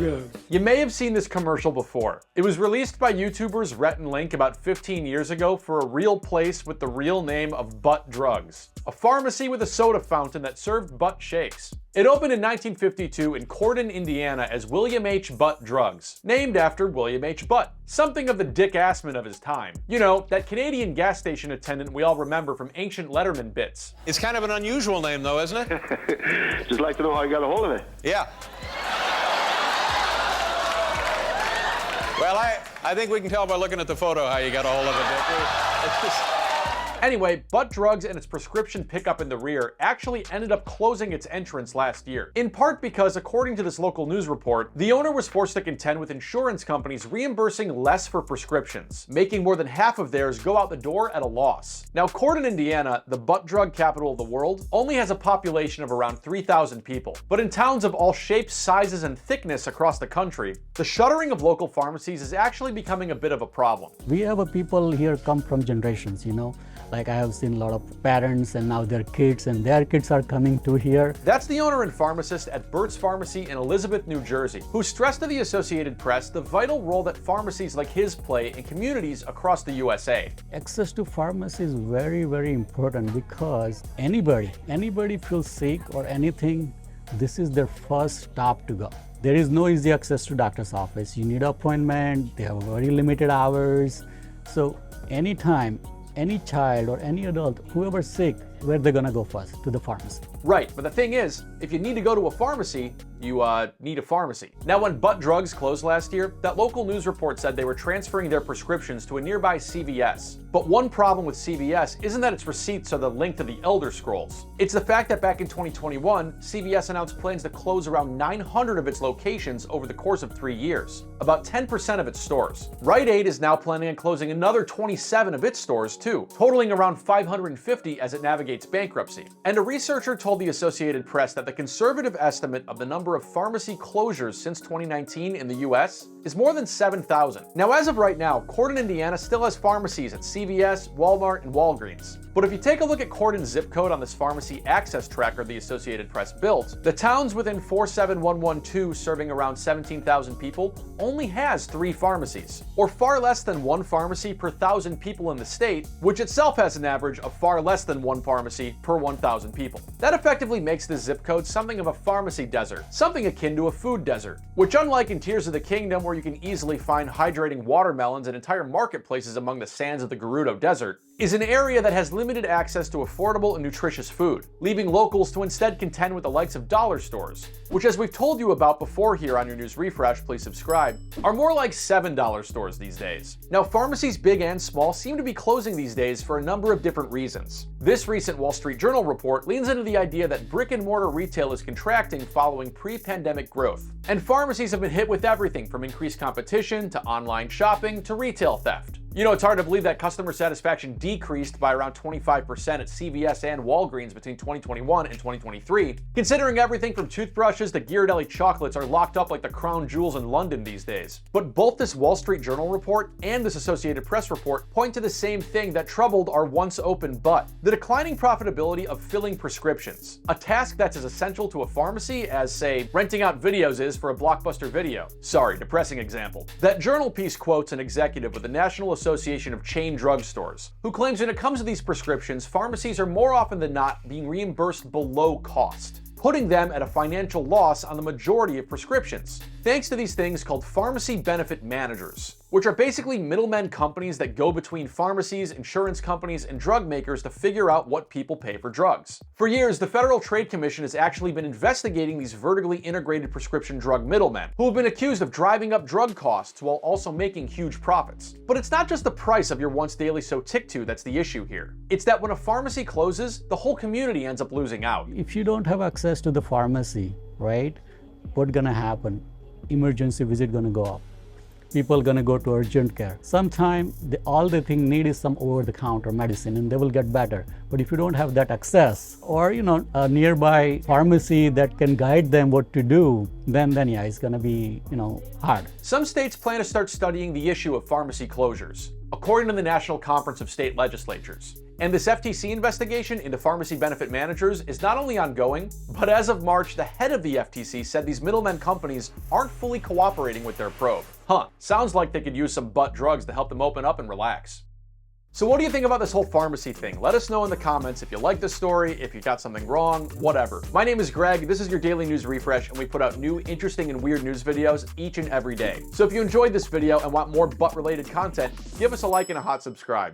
drugs. You may have seen this commercial before. It was released by YouTubers Rhett and Link about 15 years ago for a real place with the real name of Butt Drugs, a pharmacy with a soda fountain that served butt shakes. It opened in 1952 in Cordon, Indiana as William H. Butt Drugs, named after William H. Butt, something of the Dick Assman of his time. You know, that Canadian gas station attendant we all remember from ancient Letterman bits. It's kind of an unusual name though, isn't it? Just like to know how you got a hold of it. Yeah. Well, I think we can tell by looking at the photo how you got a hold of it, Dick. Anyway, Butt Drugs and its prescription pickup in the rear actually ended up closing its entrance last year. In part because, according to this local news report, the owner was forced to contend with insurance companies reimbursing less for prescriptions, making more than half of theirs go out the door at a loss. Now, Cordon, Indiana, the butt drug capital of the world, only has a population of around 3,000 people. But in towns of all shapes, sizes, and thickness across the country, the shuttering of local pharmacies is actually becoming a bit of a problem. We have a people here come from generations, you know. Like I have seen a lot of parents and now their kids and their kids are coming to here. That's the owner and pharmacist at Burt's Pharmacy in Elizabeth, New Jersey, who stressed to the Associated Press the vital role that pharmacies like his play in communities across the USA. Access to pharmacy is very, very important because anybody feels sick or anything, this is their first stop to go. There is no easy access to doctor's office. You need an appointment, they have very limited hours. So anytime, any child or any adult, whoever's sick, where they're gonna go first? To the pharmacy. Right, but the thing is, if you need to go to a pharmacy, you need a pharmacy. Now, when Butt Drugs closed last year, that local news report said they were transferring their prescriptions to a nearby CVS. But one problem with CVS isn't that its receipts are the link to the Elder Scrolls. It's the fact that back in 2021, CVS announced plans to close around 900 of its locations over the course of 3 years, about 10% of its stores. Rite Aid is now planning on closing another 27 of its stores too, totaling around 550 as it navigates bankruptcy. And a researcher told the Associated Press that the conservative estimate of the number of pharmacy closures since 2019 in the US is more than 7,000. Now, as of right now, Cordon, Indiana still has pharmacies at CVS, Walmart, and Walgreens. But if you take a look at Cordon's zip code on this pharmacy access tracker the Associated Press built, the towns within 47112 serving around 17,000 people only has 3 pharmacies, or far less than 1 pharmacy per 1,000 people in the state, which itself has an average of far less than 1 pharmacy per 1,000 people. That effectively makes this zip code something of a pharmacy desert, something akin to a food desert, which, unlike in Tears of the Kingdom where you can easily find hydrating watermelons and entire marketplaces among the sands of the Gerudo Desert, is an area that has limited access to affordable and nutritious food, leaving locals to instead contend with the likes of dollar stores, which, as we've told you about before here on your news refresh, please subscribe, are more like $7 stores these days. Now, pharmacies big and small seem to be closing these days for a number of different reasons. This recent Wall Street Journal report leans into the idea that brick and mortar retail is contracting following pre-pandemic growth, and pharmacies have been hit with everything from increased competition to online shopping to retail theft. You know, it's hard to believe that customer satisfaction decreased by around 25% at CVS and Walgreens between 2021 and 2023, considering everything from toothbrushes to Ghirardelli chocolates are locked up like the crown jewels in London these days. But both this Wall Street Journal report and this Associated Press report point to the same thing that troubled our once open butt: the declining profitability of filling prescriptions, a task that's as essential to a pharmacy as, say, renting out videos is for a Blockbuster Video. Sorry, depressing example. That journal piece quotes an executive with the National Association of Chain Drugstores, who claims when it comes to these prescriptions, pharmacies are more often than not being reimbursed below cost, putting them at a financial loss on the majority of prescriptions, thanks to these things called pharmacy benefit managers, which are basically middlemen companies that go between pharmacies, insurance companies, and drug makers to figure out what people pay for drugs. For years, the Federal Trade Commission has actually been investigating these vertically integrated prescription drug middlemen, who have been accused of driving up drug costs while also making huge profits. But it's not just the price of your once daily Sotyktu that's the issue here. It's that when a pharmacy closes, the whole community ends up losing out. If you don't have access to the pharmacy, right, what's gonna happen? Emergency visit gonna go up. People gonna go to urgent care. Sometimes all they need is some over-the-counter medicine and they will get better. But if you don't have that access, or a nearby pharmacy that can guide them what to do, then yeah, it's gonna be hard. Some states plan to start studying the issue of pharmacy closures, according to the National Conference of State Legislatures. And this FTC investigation into pharmacy benefit managers is not only ongoing, but as of March, the head of the FTC said these middlemen companies aren't fully cooperating with their probe. Sounds like they could use some butt drugs to help them open up and relax. So what do you think about this whole pharmacy thing? Let us know in the comments if you like this story, if you got something wrong, whatever. My name is Greg, this is your daily news refresh, and we put out new, interesting, and weird news videos each and every day. So if you enjoyed this video and want more butt-related content, give us a like and a hot subscribe.